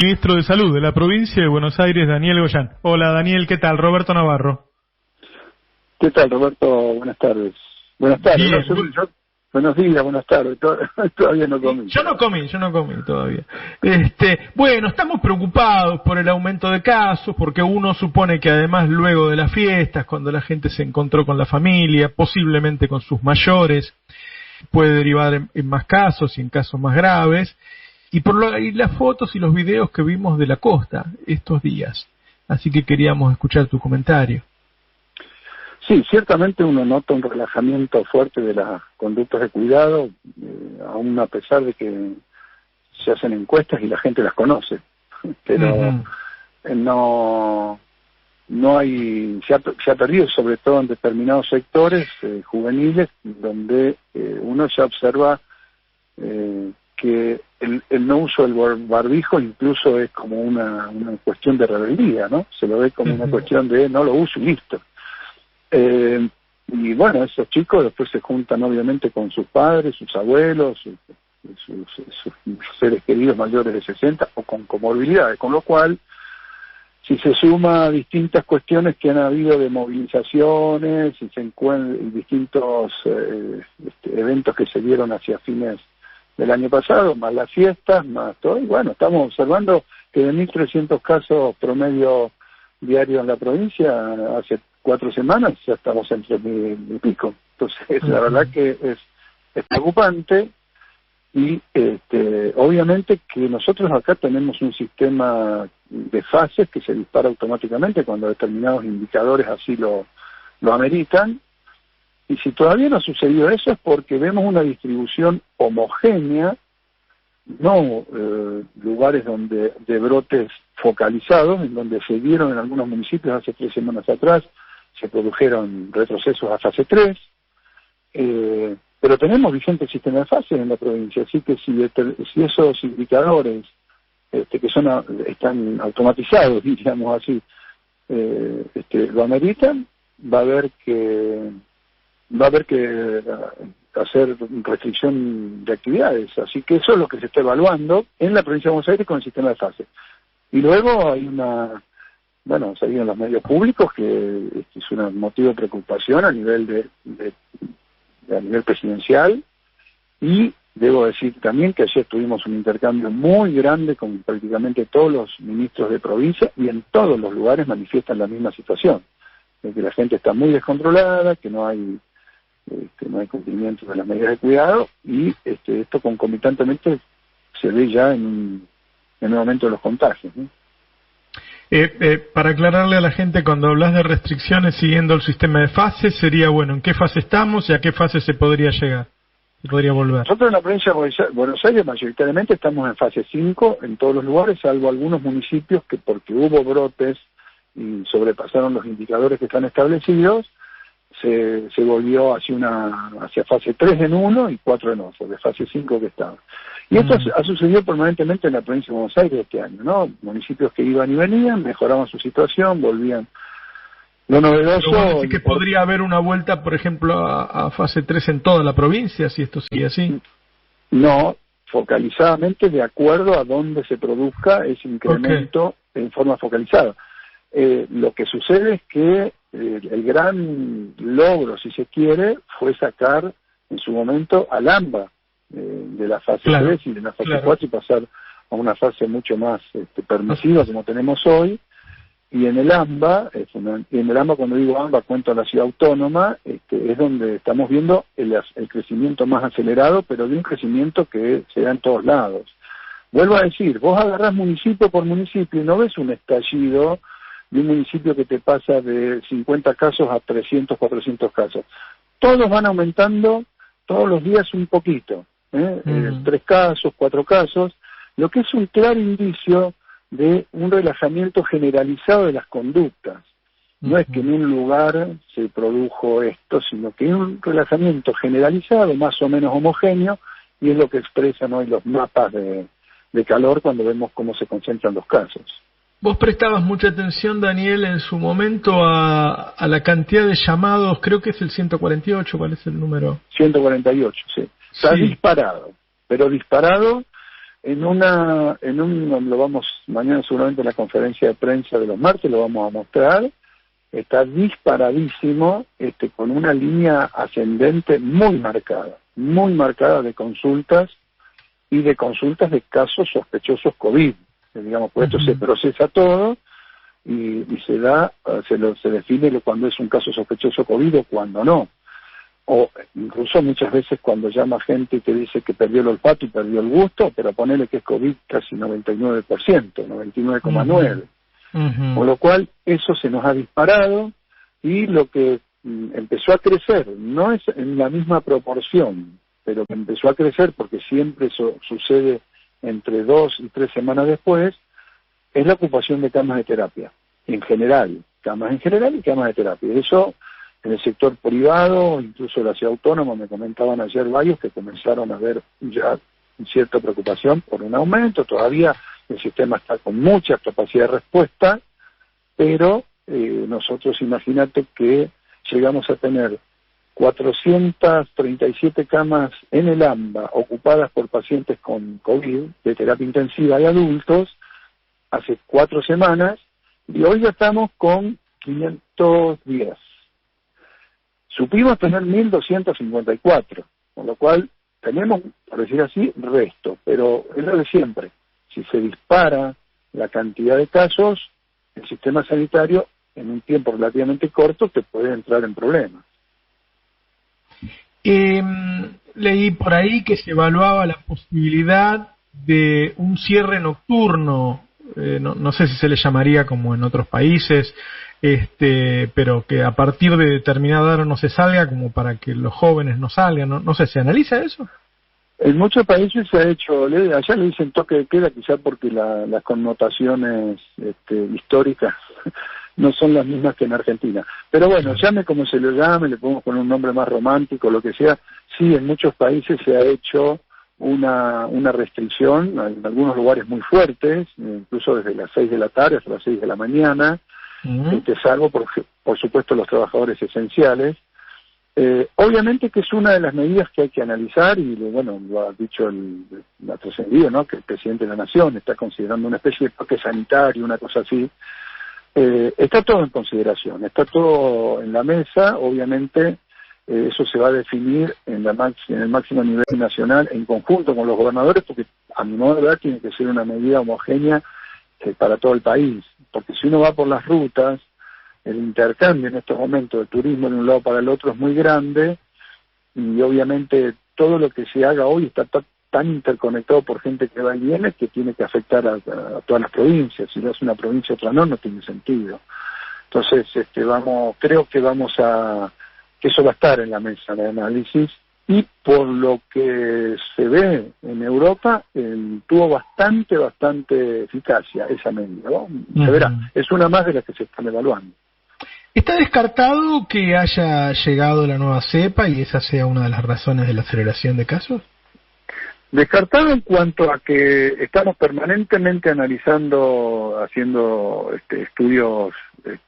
ministro de Salud de la provincia de Buenos Aires, Daniel Goyán. Hola Daniel, ¿qué tal? Roberto Navarro. ¿Qué tal, Roberto? Buenas tardes. Buenas tardes. Buenos días, buenas tardes. Todavía no comí. Yo no comí todavía. Bueno, estamos preocupados por el aumento de casos, porque uno supone que además luego de las fiestas, cuando la gente se encontró con la familia, posiblemente con sus mayores, puede derivar en más casos y en casos más graves. Y las fotos y los videos que vimos de la costa estos días. Así que queríamos escuchar tu comentario. Sí, ciertamente uno nota un relajamiento fuerte de las conductas de cuidado, aún a pesar de que se hacen encuestas y la gente las conoce. Pero no hay, se ha perdido, sobre todo en determinados sectores juveniles, donde uno ya observa que el no uso del barbijo incluso es como una cuestión de rebeldía, ¿no? Se lo ve como una cuestión de no lo uso y listo. Y bueno, esos chicos después se juntan obviamente con sus padres, sus abuelos, sus seres queridos mayores de 60 o con comorbilidades, con lo cual, si se suma a distintas cuestiones que han habido de movilizaciones y distintos eventos que se dieron hacia fines del año pasado, más las fiestas, más todo, y bueno, estamos observando que de 1.300 casos promedio diario en la provincia, hace 4 semanas ya estamos entre 1.000 y pico. Entonces, la verdad que es preocupante y obviamente que nosotros acá tenemos un sistema de fases que se dispara automáticamente cuando determinados indicadores así lo ameritan. Y si todavía no ha sucedido eso es porque vemos una distribución homogénea, no lugares de brotes focalizados, en donde se dieron en algunos municipios hace 3 semanas atrás, se produjeron retrocesos a fase 3, pero tenemos vigente sistema de fases en la provincia, así que si esos indicadores que están automatizados, diríamos así, lo ameritan, va a haber que hacer restricción de actividades, así que eso es lo que se está evaluando en la provincia de Buenos Aires con el sistema de fases. Y luego hay salido en los medios públicos que es un motivo de preocupación a nivel a nivel presidencial, y debo decir también que ayer tuvimos un intercambio muy grande con prácticamente todos los ministros de provincia, y en todos los lugares manifiestan la misma situación, de que la gente está muy descontrolada, que no hay cumplimiento de las medidas de cuidado, y esto concomitantemente se ve ya en un aumento de los contagios, ¿no? Para aclararle a la gente, cuando hablas de restricciones siguiendo el sistema de fases, sería, bueno, ¿en qué fase estamos y a qué fase se podría llegar? ¿Se podría volver? Nosotros en la provincia de Buenos Aires mayoritariamente estamos en fase 5 en todos los lugares, salvo algunos municipios que, porque hubo brotes y sobrepasaron los indicadores que están establecidos, se volvió hacia fase 3 en uno y 4 en otro, de fase 5 que estaba. Y esto ha sucedido permanentemente en la provincia de Buenos Aires este año, ¿no? Municipios que iban y venían, mejoraban su situación, volvían. Lo novedoso... Pero ¿sí que podría haber una vuelta, por ejemplo, a fase 3 en toda la provincia, si esto sigue así? No, focalizadamente de acuerdo a dónde se produzca ese incremento en forma focalizada. Lo que sucede es que el gran logro, si se quiere, fue sacar en su momento al AMBA de la fase 3 y de la fase 4 y pasar a una fase mucho más permisiva como tenemos hoy. Y en el AMBA, cuando digo AMBA cuento a la ciudad autónoma, es donde estamos viendo el crecimiento más acelerado, pero de un crecimiento que se da en todos lados. Vuelvo a decir, vos agarrás municipio por municipio y no ves un estallido de un municipio que te pasa de 50 casos a 300, 400 casos. Todos van aumentando todos los días un poquito, 3 casos, 4 casos, lo que es un claro indicio de un relajamiento generalizado de las conductas. No es que en un lugar se produjo esto, sino que es un relajamiento generalizado, más o menos homogéneo, y es lo que expresan hoy los mapas de calor cuando vemos cómo se concentran los casos. Vos prestabas mucha atención, Daniel, en su momento a la cantidad de llamados, creo que es el 148, ¿cuál es el número? 148, sí. Está disparado, pero disparado lo vamos, mañana seguramente en la conferencia de prensa de los martes lo vamos a mostrar, está disparadísimo, con una línea ascendente muy marcada de consultas y de consultas de casos sospechosos COVID, digamos, pues esto se procesa todo y se define cuando es un caso sospechoso COVID o cuando no. O incluso muchas veces cuando llama gente y te dice que perdió el olfato y perdió el gusto, pero ponele que es COVID casi 99%, 99,9%. Con lo cual eso se nos ha disparado y lo que empezó a crecer, no es en la misma proporción, pero que empezó a crecer porque siempre eso sucede entre 2 y 3 semanas después, es la ocupación de camas de terapia, en general, camas en general y camas de terapia. Eso en el sector privado, incluso en la ciudad autónoma, me comentaban ayer varios que comenzaron a ver ya cierta preocupación por un aumento. Todavía el sistema está con mucha capacidad de respuesta, pero nosotros imagínate que llegamos a tener 437 camas en el AMBA ocupadas por pacientes con COVID de terapia intensiva de adultos hace 4 semanas y hoy ya estamos con 510. Supimos tener 1.254, con lo cual tenemos, por decir así, resto, pero es lo de siempre. Si se dispara la cantidad de casos, el sistema sanitario en un tiempo relativamente corto te puede entrar en problemas. Leí por ahí que se evaluaba la posibilidad de un cierre nocturno, no sé si se le llamaría como en otros países, pero que a partir de determinada hora no se salga, como para que los jóvenes no salgan, no sé, ¿se analiza eso? En muchos países se ha hecho, allá le dicen toque de queda, quizá porque las connotaciones históricas no son las mismas que en Argentina. Pero bueno, llame como se lo llame, le podemos poner un nombre más romántico, lo que sea. Sí, en muchos países se ha hecho una restricción, en algunos lugares muy fuertes, incluso desde las 6 de la tarde hasta las 6 de la mañana, salvo por supuesto los trabajadores esenciales. Obviamente que es una de las medidas que hay que analizar y bueno, lo ha dicho ha trascendido, ¿no? Que el presidente de la Nación está considerando una especie de toque sanitario, una cosa así. Está todo en consideración, está todo en la mesa. Obviamente eso se va a definir en el máximo nivel nacional en conjunto con los gobernadores, porque a mi modo de ver tiene que ser una medida homogénea para todo el país, porque si uno va por las rutas, el intercambio en estos momentos de turismo de un lado para el otro es muy grande y obviamente todo lo que se haga hoy está tan interconectado por gente que va y viene que tiene que afectar a todas las provincias. Si no es una provincia otra no tiene sentido. Entonces creo que que eso va a estar en la mesa de análisis y por lo que se ve en Europa tuvo bastante eficacia esa medida, ¿no? Se verá, es una más de las que se están evaluando. ¿Está descartado que haya llegado la nueva cepa y esa sea una de las razones de la aceleración de casos? Descartado en cuanto a que estamos permanentemente analizando, haciendo estudios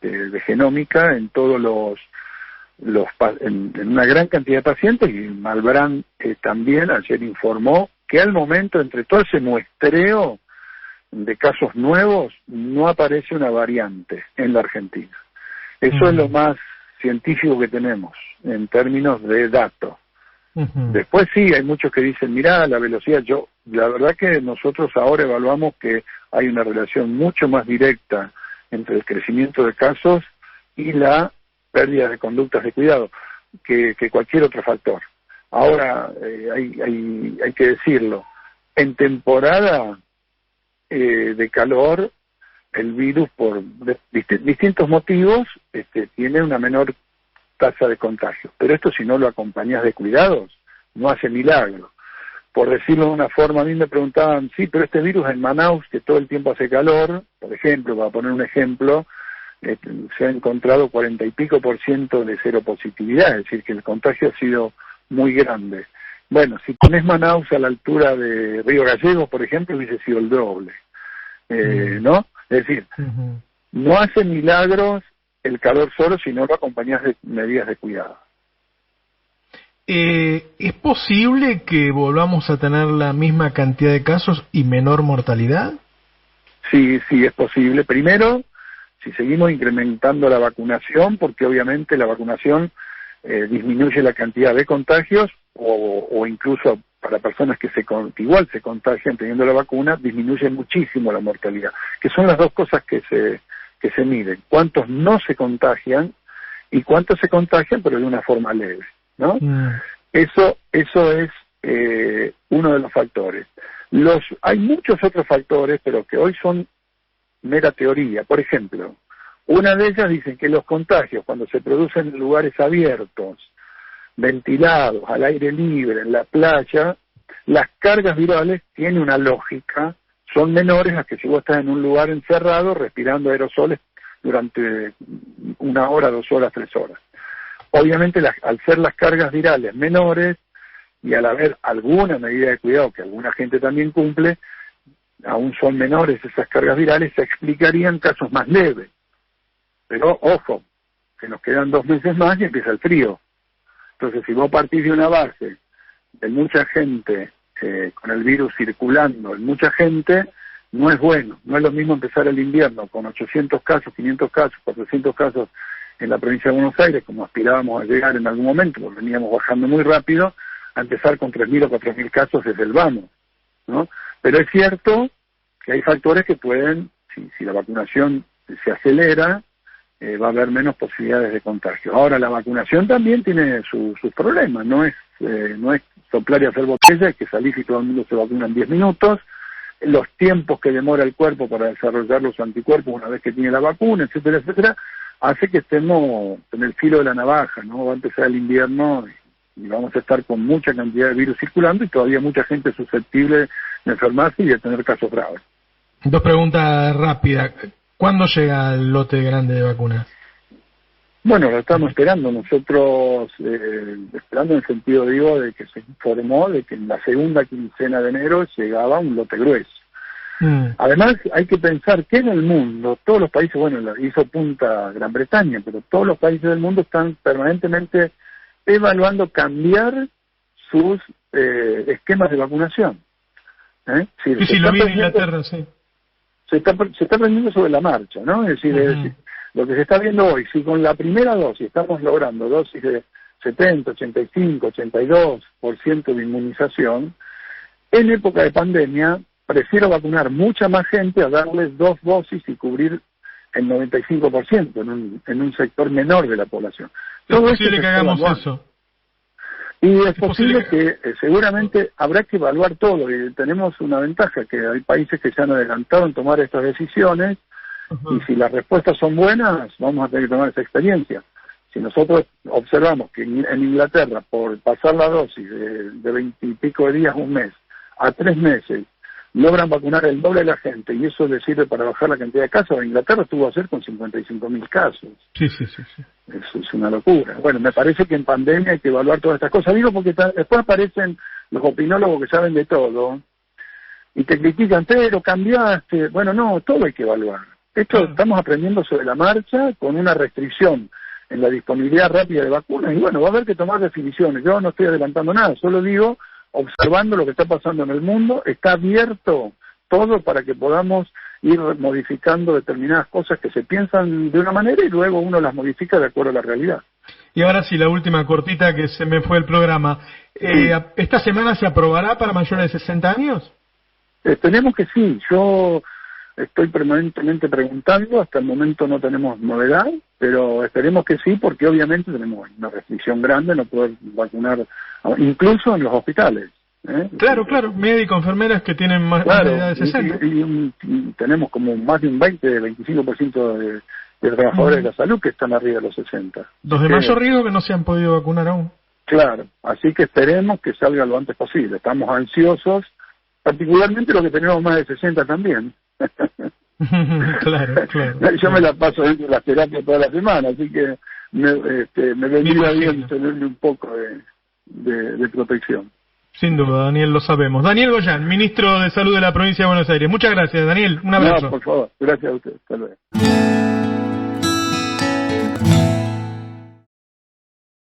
de genómica en todos en una gran cantidad de pacientes, y Malbrán también ayer informó que al momento, entre todo ese muestreo de casos nuevos, no aparece una variante en la Argentina. Eso es lo más científico que tenemos en términos de datos. Después sí, hay muchos que dicen, mirá, la velocidad, la verdad que nosotros ahora evaluamos que hay una relación mucho más directa entre el crecimiento de casos y la pérdida de conductas de cuidado que cualquier otro factor. Ahora, hay que decirlo, en temporada de calor, el virus por distintos motivos tiene una menor tasa de contagio, pero esto si no lo acompañas de cuidados, no hace milagro. Por decirlo de una forma, a mí me preguntaban, sí, pero este virus en Manaus, que todo el tiempo hace calor, por ejemplo, para poner un ejemplo, se ha encontrado 40 y pico % de seropositividad, es decir, que el contagio ha sido muy grande. Bueno, si pones Manaus a la altura de Río Gallegos, por ejemplo, hubiese sido el doble, ¿no? Es decir, no hace milagros el calor solo si no lo acompañas de medidas de cuidado. ¿Es posible que volvamos a tener la misma cantidad de casos y menor mortalidad? Sí, es posible. Primero, si seguimos incrementando la vacunación, porque obviamente la vacunación disminuye la cantidad de contagios, o incluso para personas que igual se contagian teniendo la vacuna, disminuye muchísimo la mortalidad, que son las dos cosas que se miden. ¿Cuántos no se contagian y cuántos se contagian pero de una forma leve, ¿no? Eso es uno de los factores. Hay muchos otros factores, pero que hoy son mera teoría. Por ejemplo, una de ellas dicen que los contagios, cuando se producen en lugares abiertos, ventilados, al aire libre, en la playa, las cargas virales tienen una lógica, son menores a que si vos estás en un lugar encerrado respirando aerosoles durante 1 hora, 2 horas, 3 horas. Obviamente, al ser las cargas virales menores y al haber alguna medida de cuidado que alguna gente también cumple, aún son menores esas cargas virales, se explicarían casos más leves. Pero, ojo, que nos quedan 2 meses más y empieza el frío. Entonces, si vos partís de una base de mucha gente con el virus circulando en mucha gente, no es bueno. No es lo mismo empezar el invierno con 800 casos, 500 casos, 400 casos en la provincia de Buenos Aires, como aspirábamos a llegar en algún momento, porque veníamos bajando muy rápido, a empezar con 3.000 o 4.000 casos desde el vamos, ¿no? Pero es cierto que hay factores que pueden, si la vacunación se acelera, va a haber menos posibilidades de contagio. Ahora, la vacunación también tiene sus problemas, no es soplar y hacer botella, es que salís y todo el mundo se vacuna en 10 minutos, los tiempos que demora el cuerpo para desarrollar los anticuerpos una vez que tiene la vacuna, etcétera, etcétera, hace que estemos en el filo de la navaja, ¿no? Va a empezar el invierno y vamos a estar con mucha cantidad de virus circulando y todavía mucha gente susceptible de enfermarse y de tener casos graves. 2 preguntas rápidas. ¿Cuándo llega el lote grande de vacunas? Bueno, lo estamos esperando. Nosotros, esperando en el sentido, digo, de que se informó de que en la segunda quincena de enero llegaba un lote grueso. Además, hay que pensar que en el mundo, todos los países, bueno, hizo punta Gran Bretaña, pero todos los países del mundo están permanentemente evaluando cambiar sus esquemas de vacunación. Sí, lo vi en Inglaterra, sí. Se está aprendiendo sobre la marcha, ¿no? Es decir, lo que se está viendo hoy, si con la primera dosis estamos logrando dosis de 70, 85, 82% de inmunización, en época de pandemia prefiero vacunar mucha más gente a darles 2 dosis y cubrir el 95% en un sector menor de la población. Es posible que hagamos eso. Y es posible que seguramente habrá que evaluar todo, y tenemos una ventaja, que hay países que se han adelantado en tomar estas decisiones, y si las respuestas son buenas, vamos a tener que tomar esa experiencia. Si nosotros observamos que en Inglaterra, por pasar la dosis de 20 y pico de días, un mes, a 3 meses, logran vacunar el doble de la gente, y eso les sirve para bajar la cantidad de casos. En Inglaterra estuvo a hacer con 55.000 casos. Sí. Eso es una locura. Bueno, me parece que en pandemia hay que evaluar todas estas cosas. Digo porque después aparecen los opinólogos que saben de todo y te critican, pero cambiaste. Bueno, no, todo hay que evaluar. Estamos aprendiendo sobre la marcha con una restricción en la disponibilidad rápida de vacunas, y bueno, va a haber que tomar definiciones. Yo no estoy adelantando nada, solo digo, observando lo que está pasando en el mundo, está abierto todo para que podamos ir modificando determinadas cosas que se piensan de una manera y luego uno las modifica de acuerdo a la realidad. Y ahora sí, la última cortita, que se me fue el programa. ¿Esta semana se aprobará para mayores de 60 años? Esperemos que sí. Yo estoy permanentemente preguntando, hasta el momento no tenemos novedad, pero esperemos que sí, porque obviamente tenemos una restricción grande, no poder vacunar, incluso en los hospitales. Claro, médicos, enfermeras que tienen más de edad de 60. Y tenemos como más de un 20-25% de trabajadores de la salud que están arriba de los 60. Los de mayor riesgo que no se han podido vacunar aún. Claro, así que esperemos que salga lo antes posible. Estamos ansiosos, particularmente los que tenemos más de 60 también. Claro. Yo me la paso dentro de las terapias toda la semana, así que me vendría bien tenerle un poco de protección. Sin duda, Daniel, lo sabemos. Daniel Goyan, ministro de Salud de la provincia de Buenos Aires. Muchas gracias, Daniel. Un abrazo. No, por favor. Gracias a usted. Hasta luego.